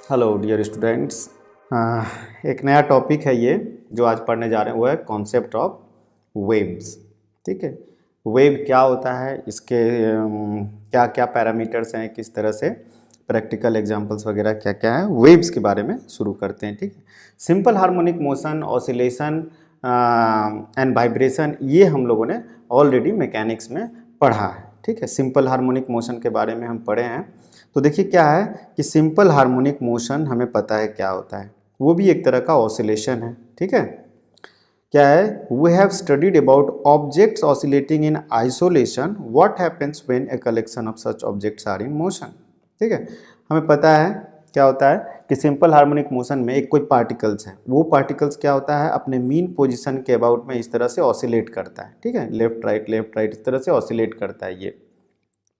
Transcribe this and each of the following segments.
Hello dear students. एक नया topic है ये जो आज पढ़ने जा रहे हैं, वो है कॉन्सेप्ट ऑफ वेव्स। ठीक है, वेव क्या होता है, इसके क्या क्या पैरामीटर्स हैं, किस तरह से प्रैक्टिकल एग्जांपल्स वगैरह क्या क्या है, वेव्स के बारे में शुरू करते हैं। ठीक है, simple harmonic motion, oscillation and vibration, ये हम लोगों ने ऑलरेडी मैकेनिक्स में पढ़ा है। ठीक है, सिंपल हार्मोनिक मोशन के बारे में हम पढ़े हैं। तो देखिए क्या है कि सिंपल हार्मोनिक मोशन हमें पता है क्या होता है, वो भी एक तरह का ऑसिलेशन है। ठीक है, क्या है, we have studied about objects oscillating in isolation, what happens when a collection of such objects are in motion. ठीक है, हमें पता है क्या होता है कि सिंपल हार्मोनिक मोशन में एक कोई पार्टिकल्स है, वो पार्टिकल्स क्या होता है अपने मीन पोजीशन के अबाउट में इस तरह से ऑसिलेट करता है। ठीक है, लेफ्ट राइट इस तरह से ऑसिलेट करता है ये।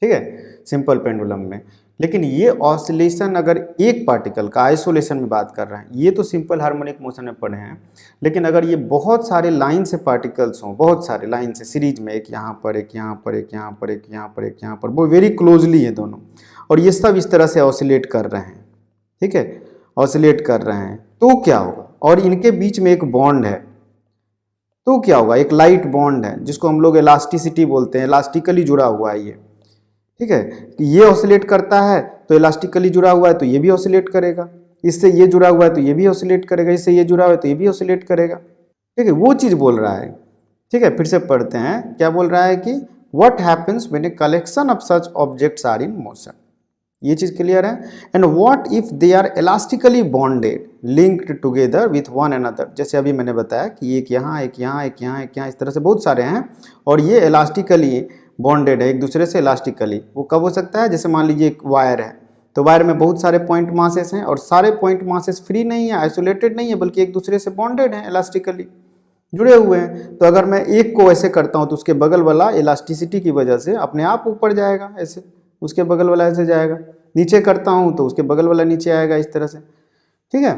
ठीक है, सिंपल पेंडुलम में। लेकिन ये ऑसिलेशन अगर एक पार्टिकल का आइसोलेशन में बात कर रहे हैं, ये तो सिंपल हार्मोनिक मोशन में पढ़े हैं, लेकिन अगर ये बहुत सारे लाइन से पार्टिकल्स हों, बहुत सारे लाइन से सीरीज में, एक यहाँ पर एक यहाँ पर एक यहाँ पर एक यहाँ पर एक यहाँ पर, वो वेरी क्लोजली है दोनों, और ये सब इस तरह से ऑसिलेट कर रहे हैं। ठीक है, ऑसिलेट कर रहे हैं तो क्या होगा, और इनके बीच में एक बॉन्ड है तो क्या होगा, एक लाइट बॉन्ड है जिसको हम लोग इलास्टिसिटी बोलते हैं, इलास्टिकली जुड़ा हुआ है ये। ठीक है, ये ऑसिलेट करता है तो इलास्टिकली जुड़ा हुआ है तो ये भी ऑसिलेट करेगा, इससे ये जुड़ा हुआ है तो ये भी ऑसिलेट करेगा, इससे ये जुड़ा हुआ है तो ये भी ऑसिलेट करेगा। ठीक है, वो चीज बोल रहा है। ठीक है, फिर से पढ़ते हैं, क्या बोल रहा है कि what happens when a collection of such objects are in motion. ये चीज क्लियर है। And what if they are elastically bonded linked together with one another, जैसे अभी मैंने बताया कि एक यहाँ एक यहाँ एक यहाँ एक यहाँ, इस तरह से बहुत सारे हैं और ये इलास्टिकली बॉन्डेड है एक दूसरे से इलास्टिकली। वो कब हो सकता है, जैसे मान लीजिए एक वायर है, तो वायर में बहुत सारे पॉइंट मासेस हैं और सारे पॉइंट मासेस फ्री नहीं है, आइसोलेटेड नहीं है, बल्कि एक दूसरे से बॉन्डेड हैं, इलास्टिकली जुड़े हुए हैं। तो अगर मैं एक को ऐसे करता हूं तो उसके बगल वाला इलास्टिसिटी की वजह से अपने आप ऊपर जाएगा, ऐसे उसके बगल वाला ऐसे जाएगा, नीचे करता हूं तो उसके बगल वाला नीचे आएगा, इस तरह से। ठीक है,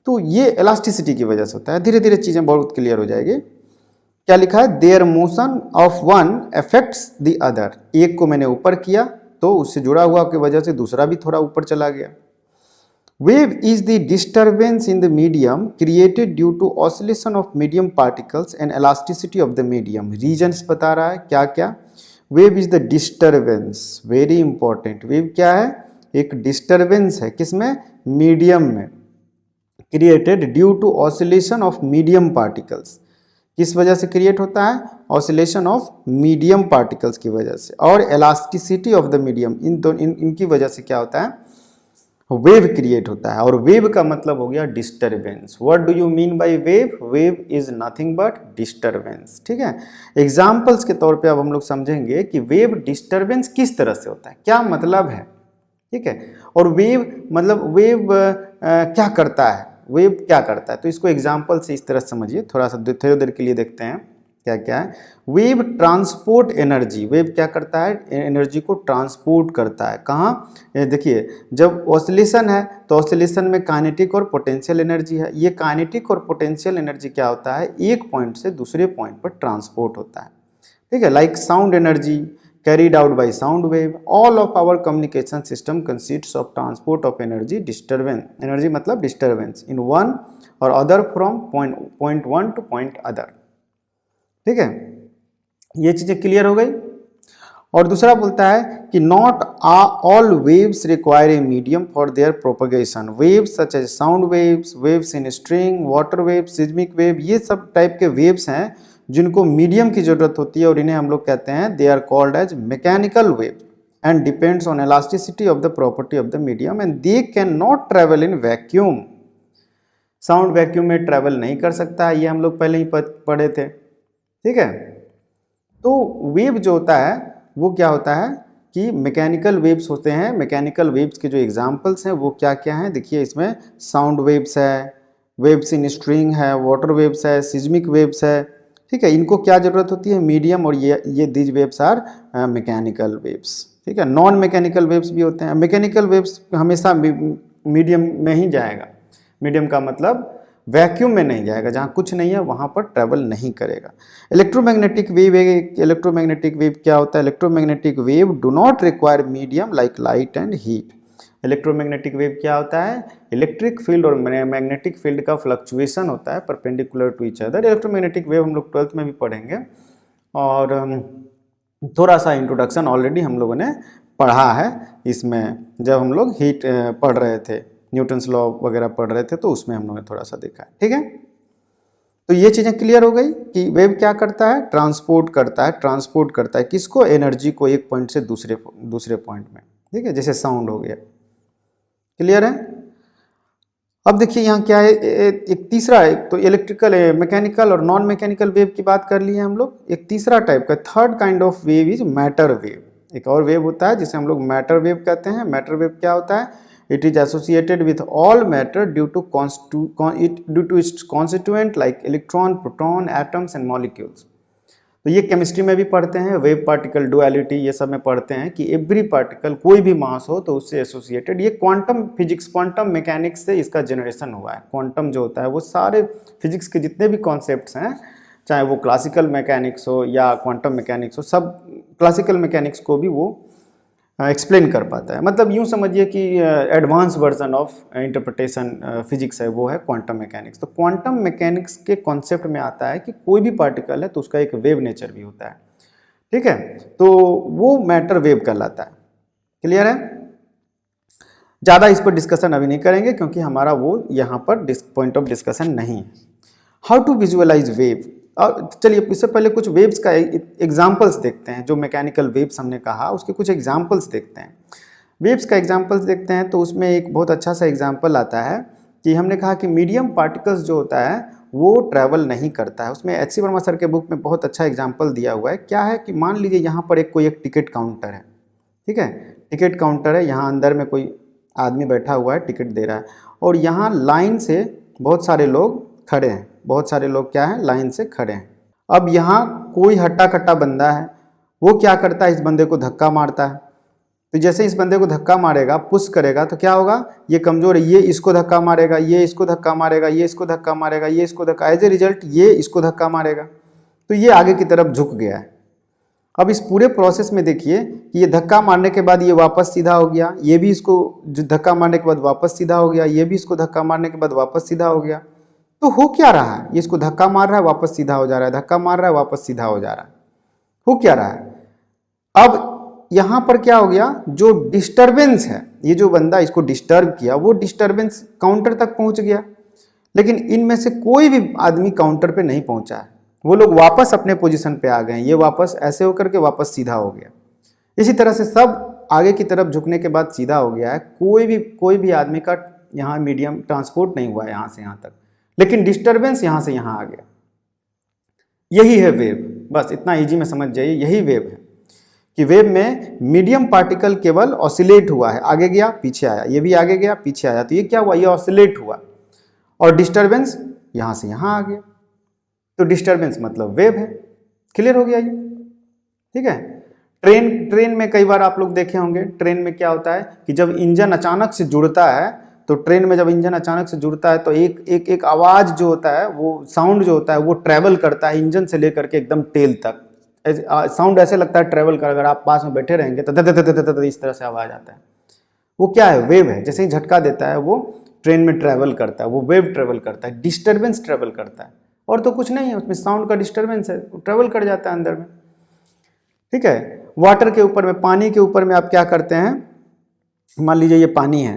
तो ये इलास्टिसिटी की वजह से होता है। धीरे धीरे चीजें बहुत क्लियर हो जाएगी। क्या लिखा है, there motion of one affects the other, एक को मैंने ऊपर किया तो उससे जुड़ा हुआ की वजह से दूसरा भी थोड़ा ऊपर चला गया। Wave is the disturbance in the medium created due to oscillation of medium particles and elasticity of the medium. Reasons बता रहा है क्या क्या। Wave is the disturbance, very important. Wave क्या है, एक डिस्टर्बेंस है, किसमें, मीडियम में, created due to oscillation of medium particles. किस वजह से क्रिएट होता है, ऑसिलेशन ऑफ मीडियम पार्टिकल्स की वजह से, और इलास्टिसिटी ऑफ द मीडियम, इनकी वजह से क्या होता है, वेव क्रिएट होता है। और वेव का मतलब हो गया disturbance. What do you mean by wave, wave is nothing but disturbance. ठीक है, एग्जाम्पल्स के तौर पे अब हम लोग समझेंगे कि वेव डिस्टर्बेंस किस तरह से होता है, क्या मतलब है। ठीक है, और वेव मतलब वेव क्या करता है, वेव क्या करता है, तो इसको एग्जाम्पल से इस तरह समझिए, थोड़ा सा थोड़ी देर के लिए देखते हैं क्या क्या है। वेव ट्रांसपोर्ट एनर्जी, वेव क्या करता है, एनर्जी को ट्रांसपोर्ट करता है। कहाँ, देखिए जब ऑसिलेशन है तो ऑसिलेशन में काइनेटिक और पोटेंशियल एनर्जी है। ये काइनेटिक और पोटेंशियल एनर्जी क्या होता है, एक पॉइंट से दूसरे पॉइंट पर ट्रांसपोर्ट होता है। ठीक है, like sound energy carried out by sound wave. All of our communication system consists of transport of energy disturbance. Energy मतलब disturbance in one or other from point one to point other. ठीक है, ये चीजें clear हो गई। और दूसरा बोलता है कि not all waves require a medium for their propagation. Waves such as sound waves, waves in string, water waves, seismic wave, ये सब टाइप के waves हैं जिनको मीडियम की जरूरत होती है और इन्हें हम लोग कहते हैं, they are called as mechanical wave and depends on elasticity of the property of the medium and they can not travel in vacuum. Sound vacuum में ट्रेवल नहीं कर सकता, ये हम लोग पहले ही पढ़े थे। ठीक है, तो वेव जो होता है वो क्या होता है कि मैकेनिकल वेव्स होते हैं। मैकेनिकल वेव्स के जो एग्जाम्पल्स हैं वो क्या क्या हैं, देखिए इसमें साउंड वेव्स है, वेव्स इन स्ट्रिंग है, वाटर वेव्स है, सिज्मिक वेव्स है। ठीक है, इनको क्या जरूरत होती है, मीडियम, और ये these waves are mechanical waves. ठीक है, नॉन मैकेनिकल वेव्स भी होते हैं। मैकेनिकल वेव्स हमेशा मीडियम में ही जाएगा, मीडियम का मतलब वैक्यूम में नहीं जाएगा, जहाँ कुछ नहीं है वहाँ पर ट्रेवल नहीं करेगा। इलेक्ट्रोमैग्नेटिक वेव, इलेक्ट्रोमैग्नेटिक वेव क्या होता है, electromagnetic wave do not require medium like light and heat. Electromagnetic wave क्या होता है? इलेक्ट्रिक फील्ड और मैग्नेटिक फील्ड का फ्लक्चुएशन होता है perpendicular to each other. Electromagnetic wave हम लोग 12th में भी पढ़ेंगे और थोड़ा सा इंट्रोडक्शन ऑलरेडी हम लोगों ने पढ़ा है इसमें, जब हम लोग हीट पढ़ रहे थे, न्यूटन्स लॉ वगैरह पढ़ रहे थे, तो उसमें हम लोगों ने थोड़ा सा देखा है। ठीक है, तो ये चीज़ें क्लियर हो गई कि वेव क्या करता है? ट्रांसपोर्ट करता है किसको? एनर्जी को एक पॉइंट से दूसरे पॉइंट में। ठीक है, जैसे साउंड हो गया। क्लियर है? अब देखिए यहाँ क्या है, एक तीसरा, एक तो इलेक्ट्रिकल, मैकेनिकल और नॉन मैकेनिकल वेव की बात कर लिए हम लोग। एक तीसरा टाइप का, third kind of wave is matter wave. एक और वेव होता है जिसे हम लोग मैटर वेव कहते हैं। मैटर वेव क्या होता है? It is associated with all matter due to its constituent like electron, proton, atoms and molecules. तो ये केमिस्ट्री में भी पढ़ते हैं, वेव पार्टिकल डुअलिटी ये सब में पढ़ते हैं कि एवरी पार्टिकल, कोई भी मास हो तो उससे एसोसिएटेड। ये क्वांटम फिजिक्स, क्वांटम मैकेनिक्स से इसका जनरेशन हुआ है। क्वांटम जो होता है वो सारे फिजिक्स के जितने भी कॉन्सेप्ट्स हैं, चाहे वो क्लासिकल मैकेनिक्स हो या क्वांटम मैकेनिक्स हो, सब क्लासिकल मैकेनिक्स को भी वो एक्सप्लेन कर पाता है। मतलब यूँ समझिए कि advance version of interpretation physics है, वो है क्वांटम मैकेनिक्स। तो क्वांटम मैकेनिक्स के कॉन्सेप्ट में आता है कि कोई भी पार्टिकल है तो उसका एक वेव नेचर भी होता है। ठीक है, तो वो मैटर वेव कहलाता है। क्लियर है? ज़्यादा इस पर डिस्कशन अभी नहीं करेंगे क्योंकि हमारा वो यहाँ पर पॉइंट ऑफ डिस्कशन नहीं है। How to visualise wave. और चलिए इससे पहले कुछ वेव्स का एग्जाम्पल्स देखते हैं। जो मैकेनिकल वेव्स हमने कहा उसके कुछ एग्जाम्पल्स देखते हैं। वेव्स का एग्जाम्पल्स देखते हैं तो उसमें एक बहुत अच्छा सा एग्जाम्पल आता है कि हमने कहा कि मीडियम पार्टिकल्स जो होता है वो ट्रैवल नहीं करता है। उसमें एच सी वर्मा सर के बुक में बहुत अच्छा एग्जाम्पल दिया हुआ है। क्या है कि मान लीजिए यहाँ पर कोई एक टिकट काउंटर है। ठीक है, टिकट काउंटर है, यहाँ अंदर में कोई आदमी बैठा हुआ है, टिकट दे रहा है, और यहाँ लाइन से बहुत सारे लोग खड़े हैं। बहुत सारे लोग क्या है, लाइन से खड़े हैं। अब यहाँ कोई हट्टा कट्टा बंदा है, वो क्या करता है, इस बंदे को धक्का मारता है। तो जैसे इस बंदे को धक्का मारेगा, पुश करेगा, तो क्या होगा, ये कमजोर है, ये इसको धक्का मारेगा, ये इसको धक्का मारेगा, ये इसको धक्का मारेगा, ये इसको धक्का, एज ए रिजल्ट ये इसको धक्का मारेगा, तो ये आगे की तरफ झुक गया है। अब इस पूरे प्रोसेस में देखिए कि ये धक्का मारने के बाद ये वापस सीधा हो गया, ये भी इसको धक्का मारने के बाद वापस सीधा हो गया, ये भी इसको धक्का मारने के बाद वापस सीधा हो गया। तो हो क्या रहा है, ये इसको धक्का मार रहा है, वापस सीधा हो जा रहा है, धक्का मार रहा है, वापस सीधा हो जा रहा है। हो क्या रहा है? अब यहां पर क्या हो गया, जो डिस्टरबेंस है, ये जो बंदा इसको डिस्टर्ब किया वो डिस्टरबेंस काउंटर तक पहुंच गया, लेकिन इनमें से कोई भी आदमी काउंटर पे नहीं पहुंचा है। वो लोग वापस अपने पोजीशन पे आ गए, ये वापस ऐसे होकर के वापस सीधा हो गया। इसी तरह से सब आगे की तरफ झुकने के बाद सीधा हो गया है। कोई भी आदमी का यहाँ मीडियम ट्रांसपोर्ट नहीं हुआ है यहाँ से यहाँ तक, लेकिन डिस्टरबेंस यहाँ से यहाँ आ गया। यही है वेव। बस इतना इजी में समझ जाइए, यही वेव है कि वेव में मीडियम पार्टिकल केवल ऑसिलेट हुआ है, आगे गया पीछे आया, ये भी आगे गया पीछे आया, तो ये क्या हुआ, ये ऑसिलेट हुआ, और डिस्टरबेंस यहाँ से यहाँ आ गया। तो डिस्टरबेंस मतलब वेव है। क्लियर हो गया ये? ठीक है। ट्रेन में कई बार आप लोग देखे होंगे, ट्रेन में क्या होता है कि जब इंजन अचानक से जुड़ता है, तो ट्रेन में जब इंजन अचानक से जुड़ता है तो एक आवाज़ जो होता है, वो साउंड जो होता है वो ट्रैवल करता है इंजन से लेकर के एकदम टेल तक। साउंड ऐसे लगता है ट्रैवल कर, अगर आप पास में बैठे रहेंगे तो इस तरह से आवाज़ आता है। वो क्या है, वेव है। जैसे ही झटका देता है वो ट्रेन में ट्रैवल करता है, वो वेव ट्रैवल करता है, डिस्टर्बेंस ट्रैवल करता है, और तो कुछ नहीं है, उसमें साउंड का डिस्टर्बेंस है, वो ट्रैवल कर जाता है अंदर में। ठीक है। वाटर के ऊपर में, पानी के ऊपर में आप क्या करते हैं, मान लीजिए ये पानी है,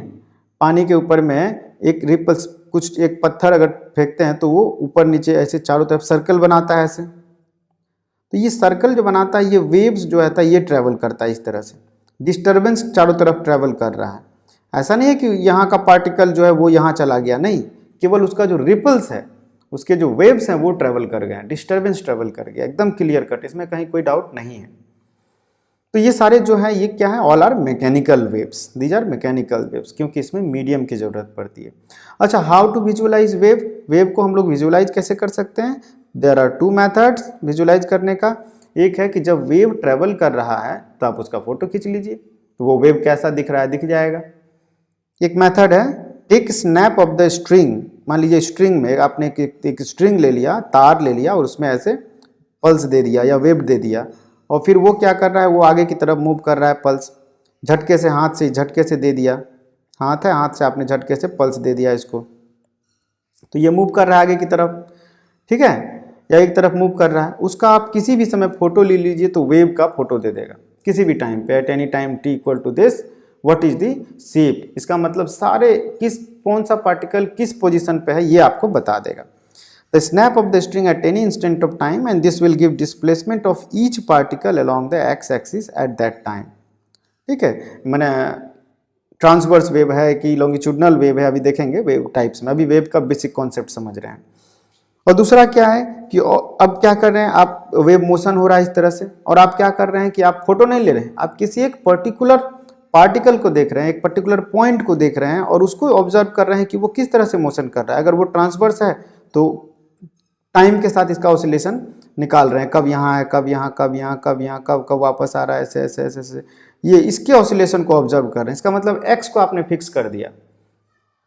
पानी के ऊपर में एक रिपल्स, कुछ एक पत्थर अगर फेंकते हैं तो वो ऊपर नीचे ऐसे चारों तरफ सर्कल बनाता है ऐसे। तो ये सर्कल जो बनाता है, ये वेव्स जो है ये ट्रैवल करता है इस तरह से, डिस्टर्बेंस चारों तरफ ट्रैवल कर रहा है। ऐसा नहीं है कि यहाँ का पार्टिकल जो है वो यहाँ चला गया, नहीं, केवल उसका जो रिपल्स है, उसके जो वेव्स हैं वो ट्रैवल कर गए, डिस्टर्बेंस ट्रैवल कर गया, एकदम क्लियर कट, इसमें कहीं कोई डाउट नहीं है। तो ये सारे जो है ये क्या है, all are mechanical waves, these are mechanical waves, क्योंकि इसमें मीडियम की जरूरत पड़ती है। अच्छा, how to visualise wave. Wave को हम लोग विजुअलाइज कैसे कर सकते हैं? There are two methods visualise करने का। एक है कि जब वेव ट्रेवल कर रहा है तो आप उसका फोटो खींच लीजिए, तो वो वेव कैसा दिख रहा है दिख जाएगा। एक मेथड है, take snap of the string. मान लीजिए स्ट्रिंग में आपने एक स्ट्रिंग ले लिया, तार ले लिया, और उसमें ऐसे पल्स दे दिया या वेव दे दिया, और फिर वो क्या कर रहा है, वो आगे की तरफ मूव कर रहा है, पल्स झटके से, हाथ से झटके से दे दिया, हाथ है, हाथ से आपने झटके से पल्स दे दिया इसको, तो ये मूव कर रहा है आगे की तरफ, ठीक है, या एक तरफ मूव कर रहा है। उसका आप किसी भी समय फोटो ले लीजिए तो वेव का फोटो दे देगा किसी भी टाइम पे, at any time t equal to this what is the shape. इसका मतलब सारे कौन सा पार्टिकल किस पोजीशन पे है ये आपको बता देगा। The snap of the string at any instant of time and this will give displacement of each particle along the x axis at that time. ठीक है, मैंने ट्रांसवर्स वेव है कि लॉन्गिट्यूडनल वेव है, अभी देखेंगे वेव टाइप्स में, अभी वेव का बेसिक कॉन्सेप्ट समझ रहे हैं। और दूसरा क्या है कि अब क्या कर रहे हैं आप, वेव मोशन हो रहा है इस तरह से, और आप क्या कर रहे हैं कि आप फोटो नहीं ले रहे हैं, आप किसी एक पर्टिकुलर पार्टिकल को देख रहे हैं, एक पर्टिकुलर पॉइंट को देख रहे हैं और उसको ऑब्जर्व कर रहे हैं कि वो किस तरह से मोशन कर रहा है। अगर वो ट्रांसवर्स है तो टाइम के साथ इसका ऑसिलेशन निकाल रहे हैं, कब यहाँ है, कब यहाँ, कब यहाँ, कब यहाँ, कब कब वापस आ रहा है, ऐसे ऐसे ऐसे ऐसे, ये इसके ऑसिलेशन को ऑब्जर्व कर रहे हैं। इसका मतलब एक्स को आपने फिक्स कर दिया,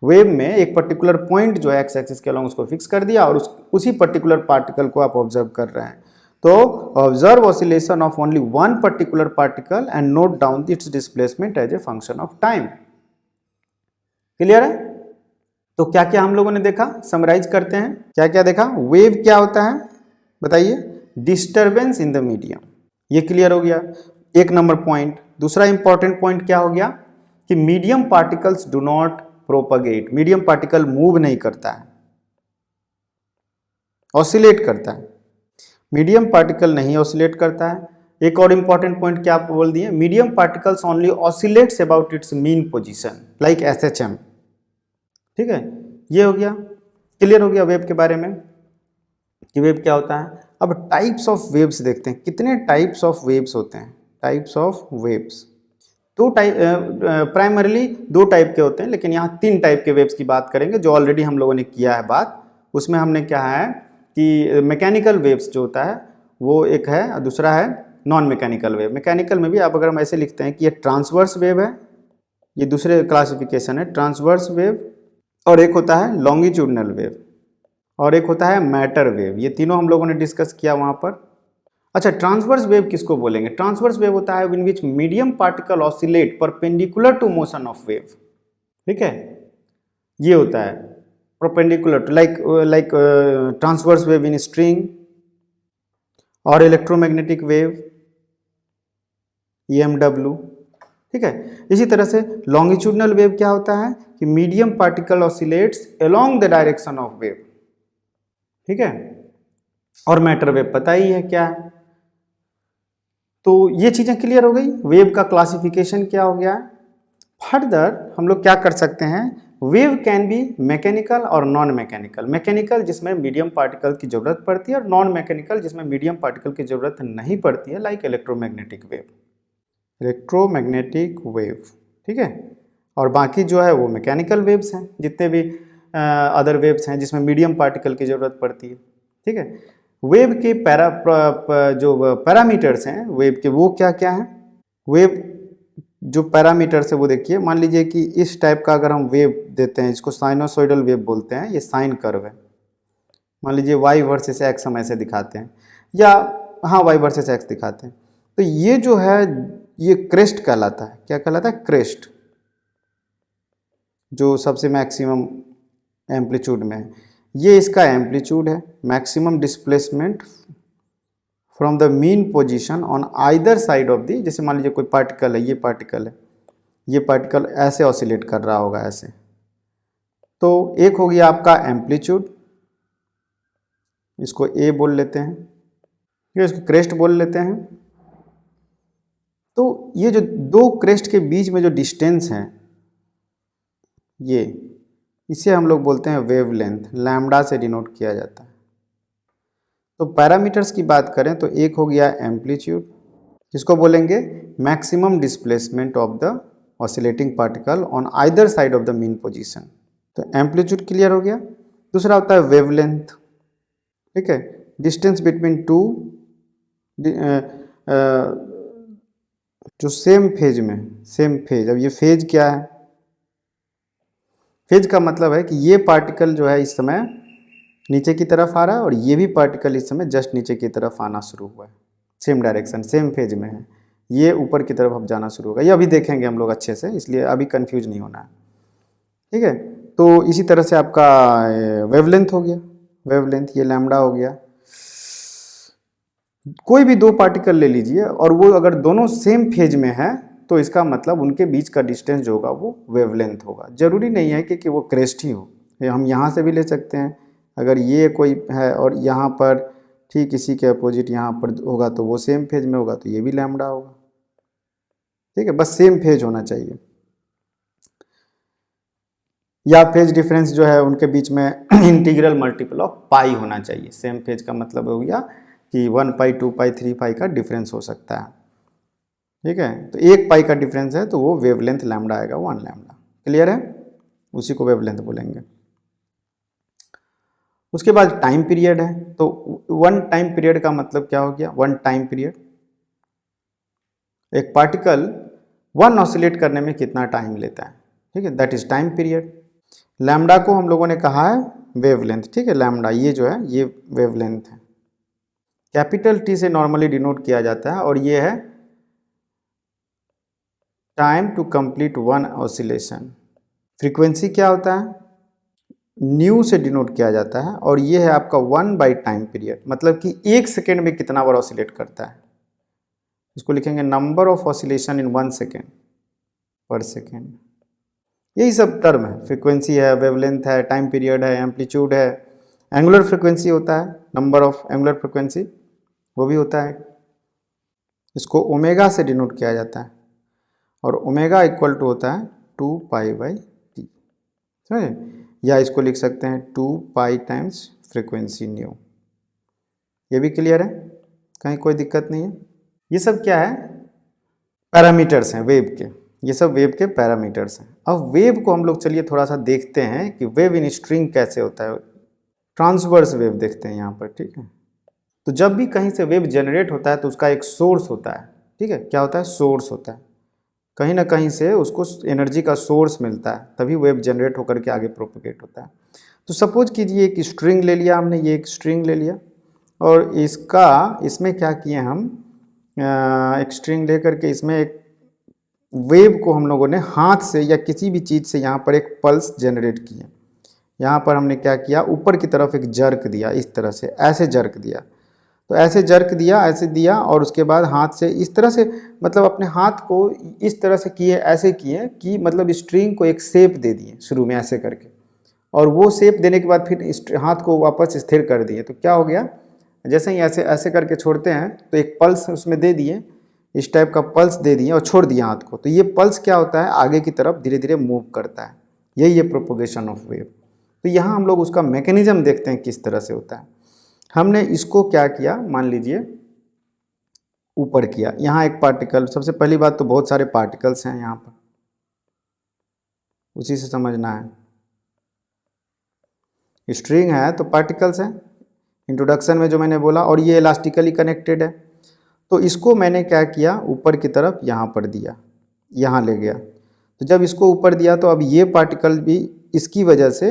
वेव में एक पर्टिकुलर पॉइंट जो है एक्स एक्सिस के अलॉन्ग उसको फिक्स कर दिया और उसी पर्टिकुलर पार्टिकल को आप ऑब्जर्व कर रहे हैं। तो observe oscillation of only one particular particle and note down its displacement as a function of time. Clear है? तो क्या क्या हम लोगों ने देखा, समराइज करते हैं। क्या क्या देखा? वेव क्या होता है बताइए? डिस्टर्बेंस इन द मीडियम, ये क्लियर हो गया, एक नंबर पॉइंट। दूसरा इंपॉर्टेंट पॉइंट क्या हो गया कि medium particles do not propagate, medium particle move नहीं करता है, ऑसिलेट करता है। मीडियम पार्टिकल नहीं ऑसिलेट करता है। एक और इंपॉर्टेंट पॉइंट क्या आप बोल दिए, medium particles only oscillates about it's mean position like SHM। ठीक है, ये हो गया, क्लियर हो गया वेव के बारे में कि वेव क्या होता है। अब टाइप्स ऑफ वेव्स देखते हैं, कितने टाइप्स ऑफ वेव्स होते हैं। टाइप्स ऑफ वेव्स दो टाइप, प्राइमरीली दो टाइप के होते हैं, लेकिन यहाँ 3 टाइप के वेव्स की बात करेंगे जो ऑलरेडी हम लोगों ने किया है बात। उसमें हमने क्या है कि मैकेनिकल वेव्स जो होता है वो एक है और दूसरा है नॉन मैकेनिकल वेव। मैकेनिकल में भी आप अगर हम ऐसे लिखते हैं कि ये ट्रांसवर्स वेव है, ये दूसरे क्लासिफिकेशन है ट्रांसवर्स वेव, और एक होता है लॉन्गिट्यूडनल वेव, और एक होता है मैटर वेव। ये तीनों हम लोगों ने डिस्कस किया वहाँ पर। अच्छा, ट्रांसवर्स वेव किसको बोलेंगे? ट्रांसवर्स वेव होता है in which medium particle oscillate perpendicular to motion of wave. ठीक है, ये होता है perpendicular to, like transverse wave in string और इलेक्ट्रोमैग्नेटिक वेव EMW। ठीक है, इसी तरह से लॉन्गिट्यूडनल वेव क्या होता है कि medium particle oscillates along the direction of wave. ठीक है, और मैटर वेव पता ही है क्या है। तो ये चीजें क्लियर हो गई, वेव का क्लासिफिकेशन क्या हो गया। फर्दर हम लोग क्या कर सकते हैं, वेव कैन बी मैकेनिकल और नॉन मैकेनिकल। मैकेनिकल जिसमें मीडियम पार्टिकल की जरूरत पड़ती है, और नॉन मैकेनिकल जिसमें मीडियम पार्टिकल की जरूरत नहीं पड़ती है, like electromagnetic wave. Electromagnetic wave, ठीक है, और बाकी जो है वो मैकेनिकल वेव्स हैं, जितने भी अदर वेव्स हैं जिसमें मीडियम पार्टिकल की जरूरत पड़ती है। ठीक है, वेव के जो पैरामीटर्स हैं वेव के, वो क्या क्या हैं। वेव जो पैरामीटर्स है वो देखिए, मान लीजिए कि इस टाइप का अगर हम वेव देते हैं, इसको साइनोसॉइडल वेव बोलते हैं, ये साइन कर्व है। मान लीजिए y वर्सेस x हम ऐसे दिखाते हैं, या हाँ y वर्सेस x दिखाते हैं, तो ये जो है ये क्रेस्ट कहलाता है। क्या कहलाता है? क्रेस्ट, जो सबसे मैक्सिमम एम्पलीट्यूड में है, ये इसका एम्पलीट्यूड है। Maximum displacement from the mean position on either side of the, जैसे मान लीजिए कोई पार्टिकल है, ये पार्टिकल है, ये पार्टिकल ऐसे ऑसिलेट कर रहा होगा ऐसे, तो एक हो गया आपका एम्पलीट्यूड, इसको ए बोल लेते हैं, या इसको क्रेस्ट बोल लेते हैं। तो ये जो दो क्रेस्ट के बीच में जो डिस्टेंस है, ये इसे हम लोग बोलते हैं वेवलेंथ, लैम्डा से डिनोट किया जाता है। तो पैरामीटर्स की बात करें तो एक हो गया एम्पलीट्यूड, जिसको बोलेंगे maximum displacement of the oscillating particle on either side of the mean position. तो एम्पलीट्यूड क्लियर हो गया। दूसरा होता है वेवलेंथ, ठीक है, डिस्टेंस बिटवीन टू जो सेम फेज में, सेम फेज। अब ये फेज क्या है? फेज का मतलब है कि ये पार्टिकल जो है इस समय नीचे की तरफ आ रहा है और ये भी पार्टिकल इस समय जस्ट नीचे की तरफ आना शुरू हुआ है, सेम डायरेक्शन, सेम फेज में है। ये ऊपर की तरफ अब जाना शुरू होगा, ये अभी देखेंगे हम लोग अच्छे से, इसलिए अभी कंफ्यूज नहीं होना है। ठीक है। तो इसी तरह से आपका वेवलेंथ हो गया, वेवलेंथ ये लैम्डा हो गया। कोई भी दो पार्टिकल ले लीजिए और वो अगर दोनों सेम फेज में है तो इसका मतलब उनके बीच का डिस्टेंस जो होगा वो वेवलेंथ होगा। जरूरी नहीं है कि वो क्रेस्ट ही हो, ये हम यहाँ से भी ले सकते हैं। अगर ये कोई है और यहाँ पर ठीक इसी के अपोजिट यहाँ पर होगा तो वो सेम फेज में होगा तो ये भी लैम्डा होगा। ठीक है, बस सेम फेज होना चाहिए, या फेज डिफरेंस जो है उनके बीच में इंटीग्रल मल्टीपल ऑफ पाई होना चाहिए। सेम फेज का मतलब हो गया कि 1 पाई 2 पाई 3 पाई का डिफरेंस हो सकता है। ठीक है, तो 1 पाई का डिफरेंस है तो वो वेवलेंथ लैम्डा आएगा 1 लैम्डा। क्लियर है, उसी को वेवलेंथ बोलेंगे। उसके बाद टाइम पीरियड है, तो 1 टाइम पीरियड का मतलब क्या हो गया, 1 टाइम पीरियड, एक पार्टिकल 1 ऑसिलेट करने में कितना टाइम लेता है। ठीक है, that is time period. Lambda को हम लोगों ने कहा है वेवलेंथ। ठीक है, लैम्डा ये जो है ये वेवलेंथ है। कैपिटल टी से नॉर्मली डिनोट किया जाता है और ये है time to complete 1 oscillation. Frequency क्या होता है, न्यू से डिनोट किया जाता है और ये है आपका 1 बाई टाइम पीरियड, मतलब कि 1 सेकेंड में कितना बार ऑसिलेट करता है। इसको लिखेंगे number of oscillation in 1 second पर सेकेंड। यही सब टर्म है, फ्रीक्वेंसी है, वेवलेंथ है, टाइम पीरियड है, एम्पलीट्यूड है, एंगुलर फ्रीक्वेंसी होता है, नंबर ऑफ एंगुलर फ्रीक्वेंसी वो भी होता है। इसको ओमेगा से डिनोट किया जाता है और ओमेगा इक्वल टू होता है 2 पाई बाई टी। समझे, या इसको लिख सकते हैं 2 पाई टाइम्स फ्रीक्वेंसी न्यू। ये भी क्लियर है, कहीं कोई दिक्कत नहीं है। ये सब क्या है, पैरामीटर्स हैं वेव के, ये सब वेव के पैरामीटर्स हैं। अब वेव को हम लोग चलिए थोड़ा सा देखते हैं कि वेव इन स्ट्रिंग कैसे होता है। ट्रांसवर्स वेव देखते हैं यहाँ पर। ठीक है, तो जब भी कहीं से वेव जनरेट होता है तो उसका एक सोर्स होता है। ठीक है, क्या होता है, सोर्स होता है, कहीं ना कहीं से उसको एनर्जी का सोर्स मिलता है, तभी वेव जनरेट होकर के आगे प्रोपगेट होता है। तो सपोज कीजिए एक स्ट्रिंग ले लिया हमने, ये एक स्ट्रिंग ले लिया और इसमें क्या किए हम, एक स्ट्रिंग ले करके इसमें एक वेव को हम लोगों ने हाथ से या किसी भी चीज़ से यहाँ पर एक पल्स जनरेट किए। यहाँ पर हमने क्या किया, ऊपर की तरफ एक जर्क दिया, इस तरह से ऐसे जर्क दिया, तो ऐसे जर्क दिया, ऐसे दिया और उसके बाद हाथ से इस तरह से, मतलब अपने हाथ को इस तरह से किए, ऐसे किए कि मतलब स्ट्रिंग को एक शेप दे दिए शुरू में ऐसे करके, और वो शेप देने के बाद फिर हाथ को वापस स्थिर कर दिए। तो क्या हो गया, जैसे ही ऐसे ऐसे करके छोड़ते हैं तो एक पल्स उसमें दे दिए, इस टाइप का पल्स दे दिए और छोड़ दिया हाथ को, तो ये पल्स क्या होता है, आगे की तरफ धीरे धीरे मूव करता है। यही है प्रोपोगेशन ऑफ वेव। तो यहाँ हम लोग उसका मैकेनिज्म देखते हैं किस तरह से होता है। हमने इसको क्या किया, मान लीजिए ऊपर किया, यहाँ एक पार्टिकल, सबसे पहली बात तो बहुत सारे पार्टिकल्स हैं यहाँ पर, उसी से समझना है। स्ट्रिंग है तो पार्टिकल्स हैं, इंट्रोडक्शन में जो मैंने बोला, और ये इलास्टिकली कनेक्टेड है। तो इसको मैंने क्या किया, ऊपर की तरफ यहाँ पर दिया, यहाँ ले गया। तो जब इसको ऊपर दिया तो अब ये पार्टिकल भी इसकी वजह से,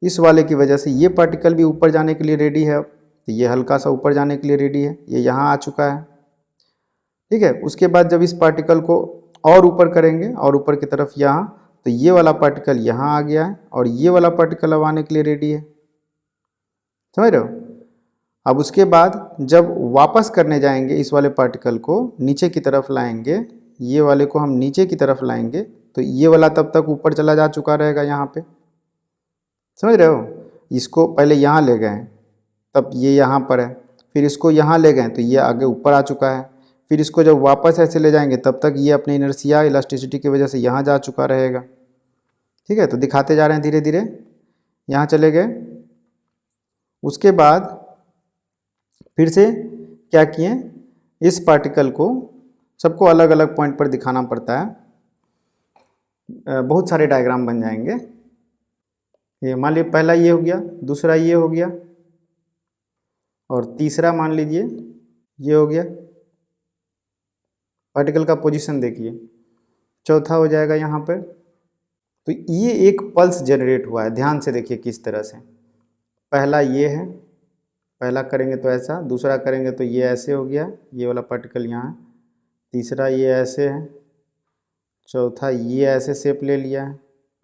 इस वाले की वजह से ये पार्टिकल भी ऊपर जाने के लिए रेडी है। तो ये हल्का सा ऊपर जाने के लिए रेडी है, ये यहाँ आ चुका है। ठीक है, उसके बाद जब इस पार्टिकल को और ऊपर करेंगे और ऊपर की तरफ यहाँ, तो ये वाला पार्टिकल यहाँ आ गया है और ये वाला पार्टिकल अब आने के लिए रेडी है। समझ रहे हो। अब उसके बाद जब वापस करने जाएंगे इस वाले पार्टिकल को नीचे की तरफ लाएंगे, ये वाले को हम नीचे की तरफ लाएंगे, तो ये वाला तब तक ऊपर चला जा चुका रहेगा यहाँ पे। समझ रहे हो, इसको पहले यहाँ ले गए तब ये यहाँ पर है, फिर इसको यहाँ ले गए तो ये आगे ऊपर आ चुका है, फिर इसको जब वापस ऐसे ले जाएंगे तब तक ये अपने इनर्शिया इलास्टिसिटी की वजह से यहाँ जा चुका रहेगा। ठीक है, तो दिखाते जा रहे हैं धीरे धीरे, यहाँ चले गए। उसके बाद फिर से क्या किए, इस पार्टिकल को सबको अलग अलग पॉइंट पर दिखाना पड़ता है, बहुत सारे डायग्राम बन जाएंगे। ये मान लीजिए पहला ये हो गया, दूसरा ये हो गया और तीसरा मान लीजिए ये हो गया, पार्टिकल का पोजीशन देखिए, चौथा हो जाएगा यहाँ पर। तो ये एक पल्स जनरेट हुआ है, ध्यान से देखिए किस तरह से। पहला ये है, पहला करेंगे तो ऐसा, दूसरा करेंगे तो ये ऐसे हो गया, ये वाला पार्टिकल यहाँ है, तीसरा ये ऐसे है, चौथा ये ऐसे शेप ले लिया है।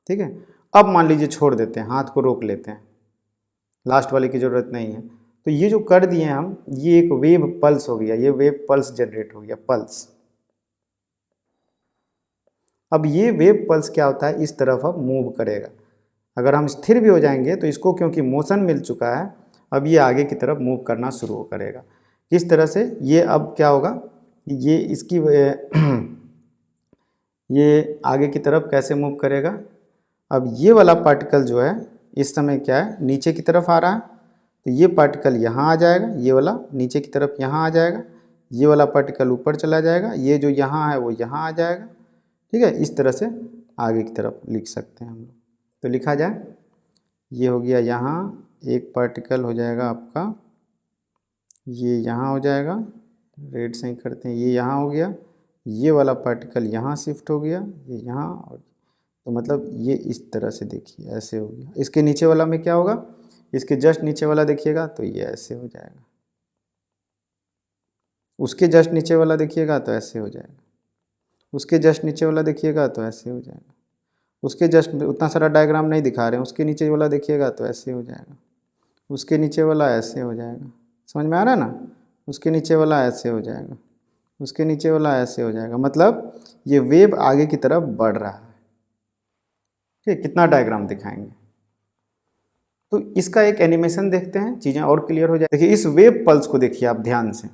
ठीक है, अब मान लीजिए छोड़ देते हैं, हाथ को रोक लेते हैं, लास्ट वाले की ज़रूरत नहीं है, तो ये जो कर दिए हम, ये एक वेव पल्स हो गया, ये वेव पल्स जनरेट हो गया, पल्स। अब ये वेव पल्स क्या होता है, इस तरफ अब मूव करेगा। अगर हम स्थिर भी हो जाएंगे तो इसको क्योंकि मोशन मिल चुका है, अब ये आगे की तरफ मूव करना शुरू करेगा। किस तरह से, ये अब क्या होगा, ये इसकी ये आगे की तरफ कैसे मूव करेगा। अब ये वाला पार्टिकल जो है इस समय क्या है, नीचे की तरफ आ रहा है, तो ये पार्टिकल यहाँ आ जाएगा, ये वाला नीचे की तरफ यहाँ आ जाएगा, ये वाला पार्टिकल ऊपर चला जाएगा, ये जो यहाँ है वो यहाँ आ जाएगा। ठीक है, इस तरह से आगे की तरफ लिख सकते हैं हम लोग। तो लिखा जाए, ये हो गया यहाँ एक पार्टिकल हो जाएगा आपका, ये यहाँ हो जाएगा, रेड से ही करते हैं, ये यहाँ हो गया, ये वाला पार्टिकल यहाँ शिफ्ट हो गया, ये यहाँ, और तो मतलब ये इस तरह से देखिए ऐसे हो गया। इसके नीचे वाला में क्या होगा, इसके जस्ट नीचे वाला देखिएगा तो ये ऐसे हो जाएगा, उसके जस्ट नीचे वाला देखिएगा तो ऐसे हो जाएगा, उसके जस्ट नीचे वाला देखिएगा तो ऐसे हो जाएगा, उसके जस्ट, उतना सारा डायग्राम नहीं दिखा रहे हैं, उसके नीचे वाला देखिएगा तो ऐसे हो जाएगा, उसके नीचे वाला ऐसे हो जाएगा, समझ में आ रहा है ना, उसके नीचे वाला ऐसे हो जाएगा, उसके नीचे वाला ऐसे हो जाएगा। मतलब ये वेव आगे की तरफ बढ़ रहा है। ठीक, कितना डायग्राम दिखाएंगे, तो इसका एक एनिमेशन देखते हैं, चीज़ें और क्लियर हो जाए। देखिए इस वेव पल्स को देखिए आप ध्यान से,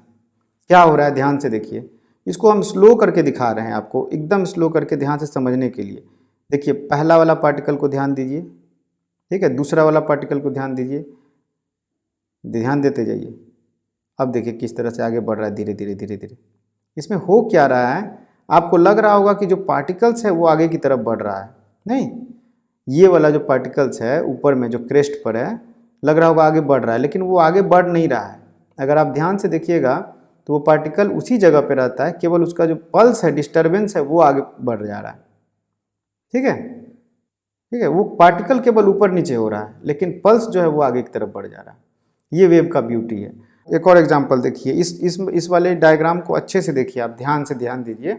क्या हो रहा है ध्यान से देखिए। इसको हम स्लो करके दिखा रहे हैं आपको, एकदम स्लो करके ध्यान से समझने के लिए। देखिए पहला वाला पार्टिकल को ध्यान दीजिए, ठीक है, दूसरा वाला पार्टिकल को ध्यान दीजिए, ध्यान देते जाइए। अब देखिए किस तरह से आगे बढ़ रहा है, धीरे धीरे धीरे धीरे। इसमें हो क्या रहा है, आपको लग रहा होगा कि जो पार्टिकल्स है वो आगे की तरफ बढ़ रहा है, नहीं, ये वाला जो पार्टिकल्स है ऊपर में जो क्रेस्ट पर है, लग रहा होगा आगे बढ़ रहा है, लेकिन वो आगे बढ़ नहीं रहा है। अगर आप ध्यान से देखिएगा तो वो पार्टिकल उसी जगह पे रहता है, केवल उसका जो पल्स है, डिस्टर्बेंस है, वो आगे बढ़ जा रहा है। ठीक है, ठीक है, वो पार्टिकल केवल ऊपर नीचे हो रहा है, लेकिन पल्स जो है वो आगे की तरफ बढ़ जा रहा है। ये वेव का ब्यूटी है। एक और एग्जांपल देखिए, इस वाले डायग्राम को अच्छे से देखिए, आप ध्यान दीजिए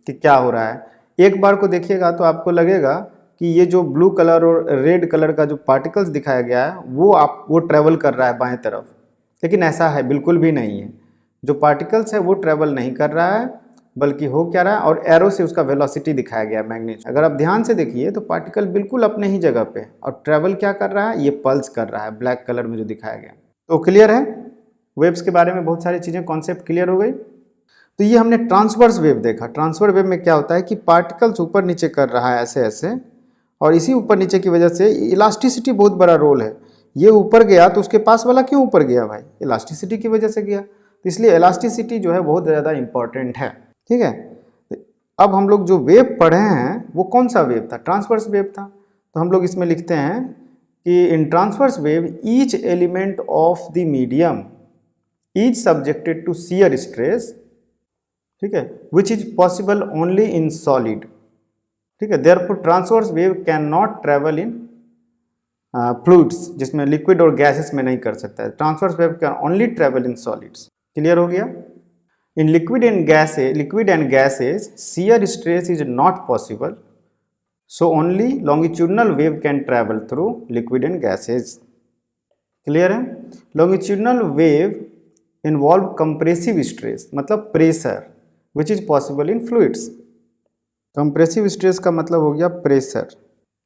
कि क्या हो रहा है। एक बार को देखिएगा तो आपको लगेगा कि ये जो ब्लू कलर और रेड कलर का जो पार्टिकल्स दिखाया गया है वो ट्रैवल कर रहा है बाएं तरफ, लेकिन ऐसा है बिल्कुल भी नहीं है। जो पार्टिकल्स है वो ट्रैवल नहीं कर रहा है, बल्कि हो क्या रहा है, और एरो से उसका वेलोसिटी दिखाया गया है, मैग्नीट्यूड। अगर आप ध्यान से देखिए तो पार्टिकल बिल्कुल अपने ही जगह पे है, और ट्रैवल क्या कर रहा है, ये पल्स कर रहा है, ब्लैक कलर में जो दिखाया गया। तो क्लियर है, वेव्स के बारे में बहुत सारी चीज़ें, कॉन्सेप्ट क्लियर हो गई। तो ये हमने ट्रांसवर्स वेव देखा। ट्रांसवर्स वेव में क्या होता है कि पार्टिकल्स ऊपर नीचे कर रहा है ऐसे ऐसे, और इसी ऊपर नीचे की वजह से इलास्टिसिटी बहुत बड़ा रोल है। ये ऊपर गया तो उसके पास वाला क्यों ऊपर गया भाई, इलास्टिसिटी की वजह से गया, तो इसलिए इलास्टिसिटी जो है बहुत ज़्यादा इंपॉर्टेंट है। ठीक है, अब हम लोग जो वेव पढ़े हैं वो कौन सा वेव था, ट्रांसवर्स वेव था। तो हम लोग इसमें लिखते हैं कि in transverse wave each element of the medium is subjected to shear stress, ठीक है, which is possible only in solid. ठीक है, therefore transverse wave can not travel in fluids, जिसमें लिक्विड और गैसेस में नहीं कर सकता है। Transverse wave can only travel in solids. Clear हो गया। In liquid and gases shear stress is not possible, so only longitudinal wave can travel through liquid and gases. Clear है। longitudinal wave involve compressive stress, मतलब pressure, which is possible in fluids. compressive stress का मतलब हो गया pressure,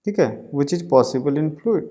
ठीक है, which is possible in fluid.